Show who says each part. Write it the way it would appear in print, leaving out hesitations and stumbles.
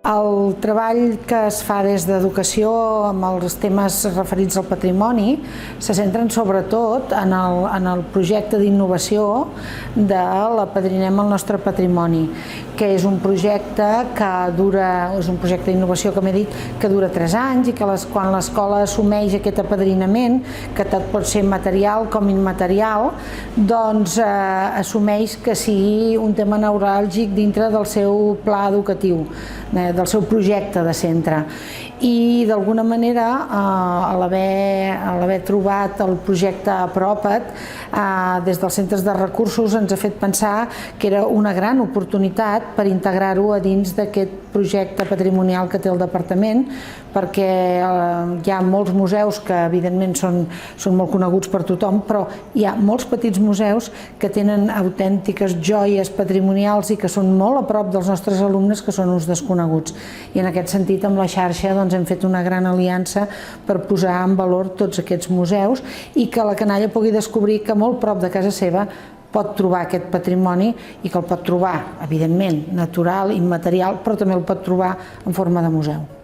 Speaker 1: El treball que es fa des d'Educació amb els temes referits al patrimoni se centren sobretot en el projecte d'innovació de l'Apadrinem el nostre patrimoni, que és un projecte és un projecte d'innovació que m'he dit que dura 3 anys i que quan l'escola assumeix aquest apadrinament, que tant pot ser material com immaterial, doncs assumeix que sigui un tema neuràlgic dintre del seu pla educatiu, del seu projecte de centre. I d'alguna manera, a l'haver trobat el projecte Apropa't, des dels centres de recursos ens ha fet pensar que era una gran oportunitat per integrar-ho a dins d'aquest projecte patrimonial que té el departament, perquè hi ha molts museus que evidentment són molt coneguts per tothom, però hi ha molts petits museus que tenen autèntiques joies patrimonials i que són molt a prop dels nostres alumnes, que són uns desconeguts. I en aquest sentit, amb la xarxa hem fet una gran aliança per posar en valor tots aquests museus i que la canalla pugui descobrir que molt prop de casa seva pot trobar aquest patrimoni i que el pot trobar, evidentment, natural, immaterial, però també el pot trobar en forma de museu.